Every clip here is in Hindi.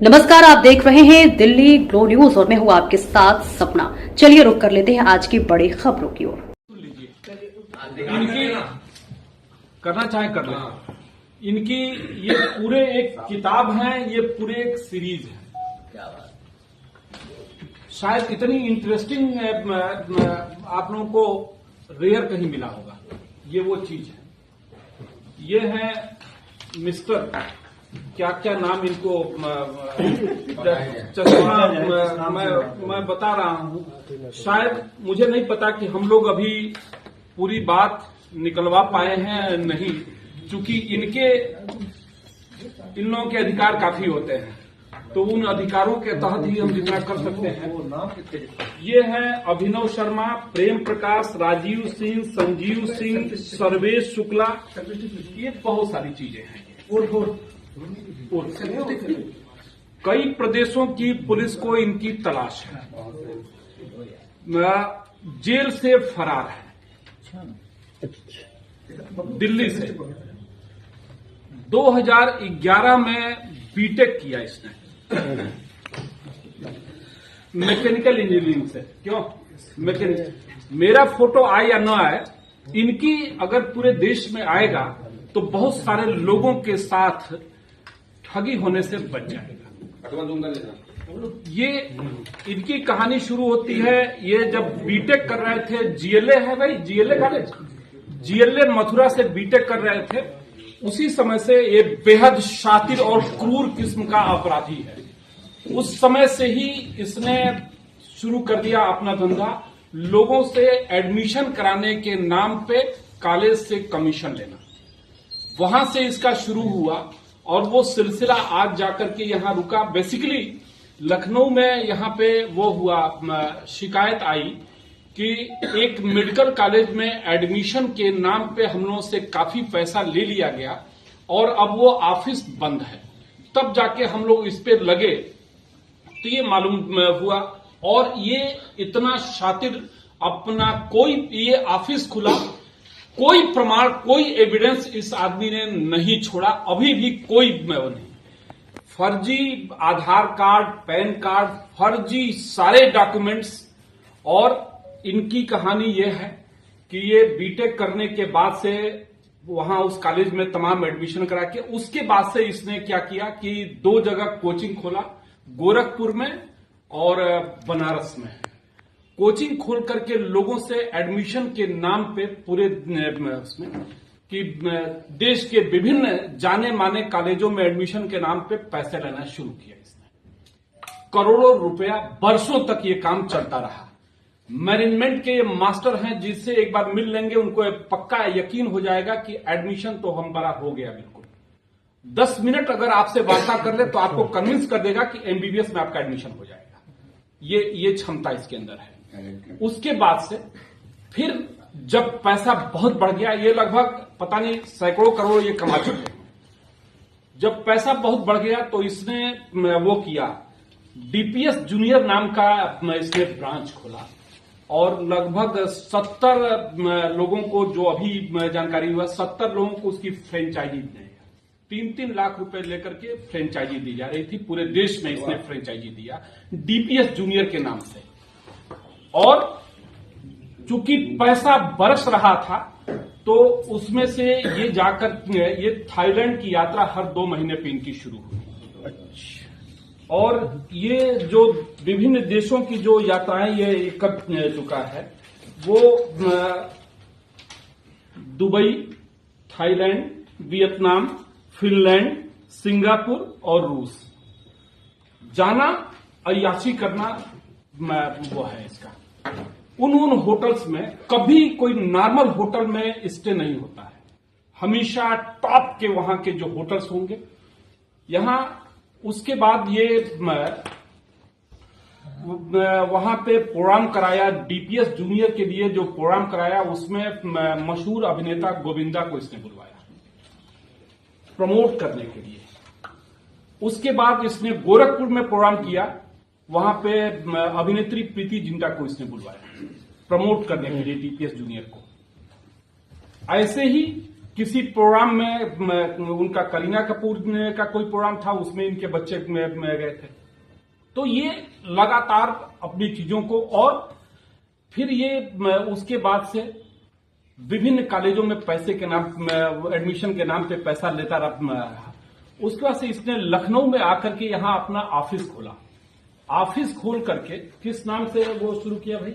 नमस्कार, आप देख रहे हैं दिल्ली ग्लो न्यूज और मैं हूं आपके साथ सपना। चलिए रुक कर लेते हैं आज की बड़ी खबरों की ओर। इनकी करना चाहे कर लें। इनकी ये पूरे एक किताब है, ये पूरे एक सीरीज है। शायद इतनी इंटरेस्टिंग आप लोगों को रेयर कहीं मिला होगा। ये वो चीज है। ये है मिस्टर क्या क्या नाम इनको चश्मा मैं बता रहा हूं। शायद मुझे नहीं पता कि हम लोग अभी पूरी बात निकलवा पाए हैं नहीं, क्योंकि इन लोगों के अधिकार काफी होते हैं, तो उन अधिकारों के तहत ही हम जितना कर सकते हैं। ये है अभिनव शर्मा, प्रेम प्रकाश, राजीव सिंह, संजीव सिंह, सर्वेश शुक्ला, ये बहुत सारी चीजें हैं। कई प्रदेशों की पुलिस को इनकी तलाश है। जेल से फरार है, दिल्ली से 2011 में बीटेक किया इसने मैकेनिकल इंजीनियरिंग से। क्यों मैकेनिकल? मेरा फोटो आए या न आए, इनकी अगर पूरे देश में आएगा तो बहुत सारे लोगों के साथ ठगी होने से बच जाएगा। ये इनकी कहानी शुरू होती है, ये जब बीटेक कर रहे थे, जीएलए है भाई, जीएलए कॉलेज, जीएलए मथुरा से बीटेक कर रहे थे। उसी समय से ये बेहद शातिर और क्रूर किस्म का अपराधी है। उस समय से ही इसने शुरू कर दिया अपना धंधा, लोगों से एडमिशन कराने के नाम पे कॉलेज से कमीशन लेना। वहां से इसका शुरू हुआ और वो सिलसिला आज जाकर के यहां रुका। बेसिकली लखनऊ में यहां पे वो हुआ, शिकायत आई कि एक मेडिकल कॉलेज में एडमिशन के नाम पे हम लोगों से काफी पैसा ले लिया गया और अब वो ऑफिस बंद है। तब जाके हम लोग इस पे लगे तो ये मालूम हुआ, और ये इतना शातिर, अपना कोई ये ऑफिस खुला, कोई प्रमाण, कोई एविडेंस इस आदमी ने नहीं छोड़ा, अभी भी कोई नहीं। फर्जी आधार कार्ड, पैन कार्ड, फर्जी सारे डॉक्यूमेंट्स। और इनकी कहानी ये है कि ये बीटेक करने के बाद से वहां उस कॉलेज में तमाम एडमिशन करा के, उसके बाद से इसने क्या किया कि 2 जगह कोचिंग खोला, गोरखपुर में और बनारस में। कोचिंग खोल करके लोगों से एडमिशन के नाम पे पूरे उसमें कि देश के विभिन्न जाने माने कॉलेजों में एडमिशन के नाम पे पैसे लेना शुरू किया इसने। करोड़ों रुपया, बरसों तक ये काम चलता रहा। मैनेजमेंट के मास्टर हैं, जिससे एक बार मिल लेंगे उनको पक्का यकीन हो जाएगा कि एडमिशन तो हमारा हो गया बिल्कुल। 10 मिनट अगर आपसे वार्ता कर ले तो आपको कन्विंस कर देगा कि एमबीबीएस में आपका एडमिशन हो जाएगा। ये क्षमता इसके अंदर है। उसके बाद से फिर जब पैसा बहुत बढ़ गया, ये लगभग पता नहीं सैकड़ों करोड़ ये कमा चुके हैं। जब पैसा बहुत बढ़ गया तो इसने वो किया, डीपीएस जूनियर नाम का इसने ब्रांच खोला और लगभग 70 लोगों को, जो अभी जानकारी हुआ, 70 लोगों को उसकी फ्रेंचाइजी दी। 3-3 लाख रुपए लेकर के फ्रेंचाइजी दी जा रही थी। पूरे देश में इसने फ्रेंचाइजी दिया डीपीएस जूनियर के नाम से। और चूंकि पैसा बरस रहा था तो उसमें से ये जाकर ये थाईलैंड की यात्रा हर 2 महीने पे इनकी शुरू हुई। और ये जो विभिन्न देशों की जो यात्राएं ये कर चुका है, वो Dubai, Thailand, Vietnam, Finland, Singapore और रूस जाना, अय्याशी करना वो है इसका। उन होटल्स में कभी कोई नॉर्मल होटल में स्टे नहीं होता है, हमेशा टॉप के वहां के जो होटल्स होंगे यहां। उसके बाद ये वहां पे प्रोग्राम कराया, डीपीएस जूनियर के लिए जो प्रोग्राम कराया, उसमें मशहूर अभिनेता गोविंदा को इसने बुलवाया प्रमोट करने के लिए। उसके बाद इसने गोरखपुर में प्रोग्राम किया, वहां पे अभिनेत्री प्रीति जिंटा को इसने बुलवाया प्रमोट करने के लिए डीपीएस जूनियर को। ऐसे ही किसी प्रोग्राम में उनका करीना कपूर का कोई प्रोग्राम था, उसमें इनके बच्चे में गए थे। तो ये लगातार अपनी चीजों को, और फिर ये उसके बाद से विभिन्न कॉलेजों में पैसे के नाम, एडमिशन के नाम पे पैसा लेता रहा। उसके बाद से इसने लखनऊ में आकर के यहां अपना ऑफिस खोला। ऑफिस खोल करके किस नाम से वो शुरू किया भाई?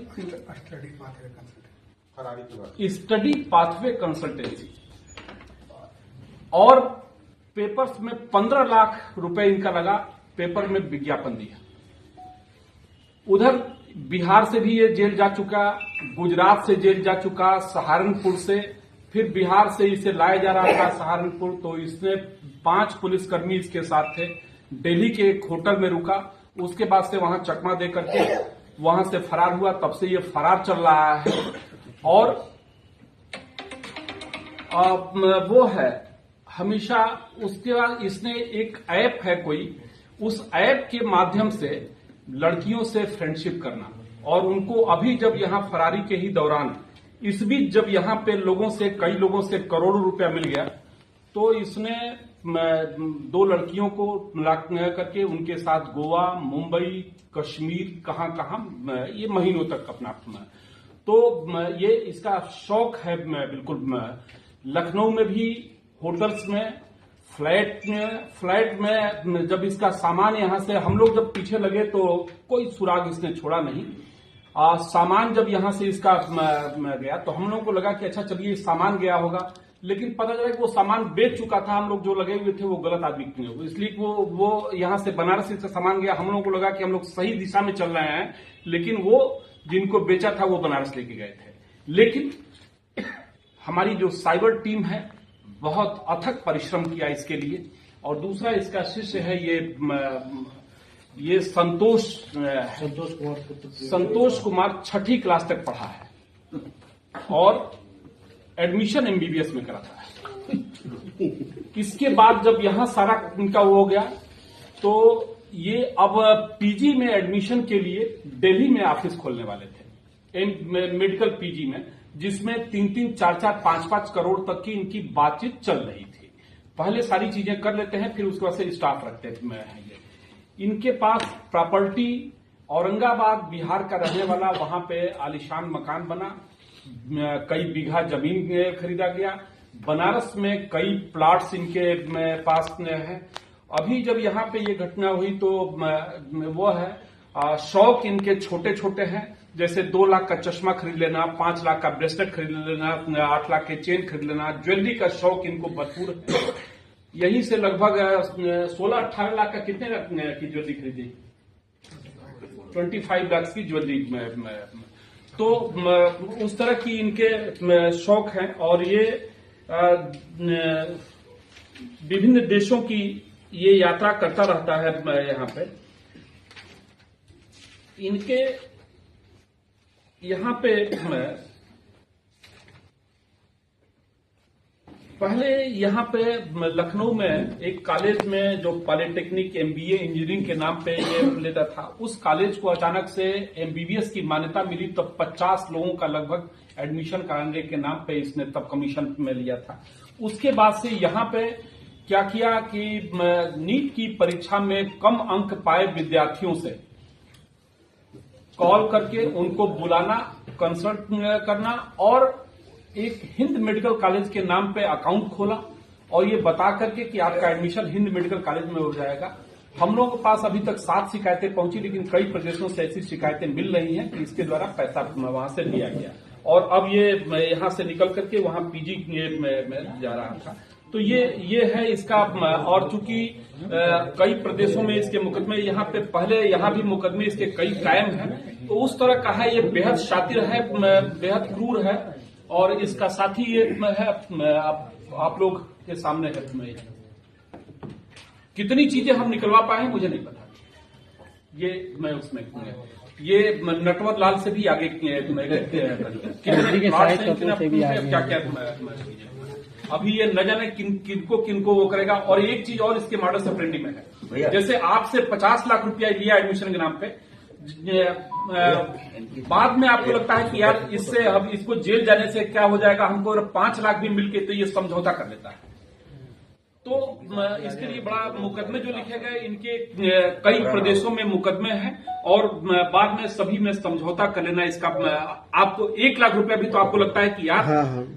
Study pathway consultancy. और पेपर्स में 15 लाख रुपए इनका लगा, पेपर में विज्ञापन दिया। उधर बिहार से भी ये जेल जा चुका, गुजरात से जेल जा चुका, सहारनपुर से, फिर बिहार से इसे लाया जा रहा था सहारनपुर। तो इसने 5 पुलिसकर्मी इसके साथ थे, दिल्ली के एक होटल में रुका, उसके बाद से वहां चकमा दे करके वहां से फरार हुआ। तब से ये फरार चल रहा है। और वो है हमेशा, उसके बाद इसने एक ऐप है कोई, उस ऐप के माध्यम से लड़कियों से फ्रेंडशिप करना, और उनको अभी जब यहां फरारी के ही दौरान, इस बीच जब यहां पे कई लोगों से करोड़ों रुपया मिल गया, तो इसने 2 लड़कियों को मिला करके उनके साथ गोवा, मुंबई, कश्मीर, कहां ये महीनों तक अपना, तो ये इसका शौक है। बिल्कुल लखनऊ में भी होटल्स में, फ्लैट में जब इसका सामान यहां से, हम लोग जब पीछे लगे तो कोई सुराग इसने छोड़ा नहीं। सामान जब यहां से इसका गया तो हम लोगों को लगा कि अच्छा चलिए सामान गया होगा, लेकिन पता चला कि वो सामान बेच चुका था। हम लोग जो लगे हुए थे वो गलत आदमी के लिए, इसलिए वो यहां से बनारस से सामान गया। हम लोगों को लगा कि हम लोग सही दिशा में चल रहे हैं, लेकिन वो जिनको बेचा था वो बनारस लेके गए थे। लेकिन हमारी जो साइबर टीम है बहुत अथक परिश्रम किया इसके लिए। और दूसरा इसका शिष्य है ये संतोष कुमार 6ठी क्लास तक पढ़ा है और एडमिशन एमबीबीएस में करा था। इसके बाद जब यहां सारा इनका वो हो गया, तो ये अब पीजी में एडमिशन के लिए दिल्ली में ऑफिस खोलने वाले थे, मेडिकल पीजी में, जिसमें 3-3, 4-4, 5-5 करोड़ तक की इनकी बातचीत चल रही थी। पहले सारी चीजें कर लेते हैं, फिर उसके बाद से स्टाफ रखते हैं। इनके पास प्रॉपर्टी, औरंगाबाद बिहार का रहने वाला, वहां पे आलीशान मकान बना, कई बीघा जमीन खरीदा गया। बनारस में कई प्लॉट्स इनके पास है। अभी जब यहाँ पे ये घटना हुई तो वो है शौक इनके छोटे छोटे हैं, जैसे 2 लाख का चश्मा खरीद लेना, 5 लाख का ब्रेसलेट खरीद लेना, 8 लाख के चेन खरीद लेना। ज्वेलरी का शौक इनको भरपूर है। यहीं से लगभग 16-18 लाख का कितने की ज्वेलरी खरीदी? 25 लाख की ज्वेलरी तो उस तरह की इनके शौक हैं। और ये विभिन्न देशों की ये यात्रा करता रहता है। यहाँ पे इनके यहाँ पे पहले यहाँ पे लखनऊ में एक कॉलेज में जो पॉलिटेक्निक एमबीए इंजीनियरिंग के नाम पे ये लेता था, उस कॉलेज को अचानक से एमबीबीएस की मान्यता मिली, तब 50 लोगों का लगभग एडमिशन कराने के नाम पे इसने तब कमीशन में लिया था। उसके बाद से यहाँ पे क्या किया कि नीट की परीक्षा में कम अंक पाए विद्यार्थियों से कॉल करके उनको बुलाना, कंसल्ट करना, और एक हिंद मेडिकल कॉलेज के नाम पे अकाउंट खोला और ये बता करके कि आपका एडमिशन हिंद मेडिकल कॉलेज में हो जाएगा। हम लोगों के पास अभी तक 7 शिकायतें पहुंची, लेकिन कई प्रदेशों से ऐसी शिकायतें मिल रही हैं कि इसके द्वारा पैसा वहां से लिया गया और अब ये यहां से निकल करके वहां पीजी में जा रहा था। तो ये है इसका। और चूंकि कई प्रदेशों में इसके मुकदमे, यहाँ पे पहले यहाँ भी मुकदमे इसके कई कायम हैं, तो उस तरह का है। ये बेहद शातिर है, बेहद क्रूर है, और इसका साथी ये है आप लोग के सामने है। कितनी चीजें हम निकलवा पाए मुझे नहीं पता। ये मैं उसमें ये नटवर लाल से भी आगे क्या अभी ये न जाने किनको वो करेगा। और एक चीज और इसके मॉडस ऑपरेंडी में है, जैसे आपसे 50 लाख रुपया लिया एडमिशन के नाम पे, बाद में आपको लगता है कि यार इससे अब इसको जेल जाने से क्या हो जाएगा, हमको अगर 5 लाख भी मिलके तो ये समझौता कर लेता है। तो इसके लिए बड़ा मुकदमे जो लिखे गए, इनके कई प्रदेशों में मुकदमे हैं और बाद में सभी में समझौता कर लेना। इसका आपको 1 लाख रुपया भी तो आपको लगता है कि यार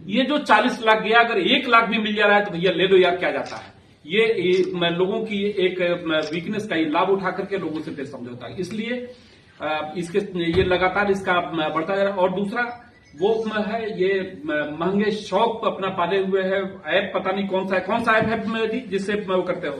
ये जो 40 लाख गया, अगर 1 लाख भी मिल जा रहा है तो भैया ले लो यार, क्या जाता है। ये लोगों की एक वीकनेस का लाभ उठा करके लोगों से समझौता, इसलिए इसके ये लगातार इसका बढ़ता जा रहा है। और दूसरा वो है ये महंगे शौक अपना पाले हुए है। ऐप पता नहीं कौन सा ऐप है जी जिससे वो करते हो।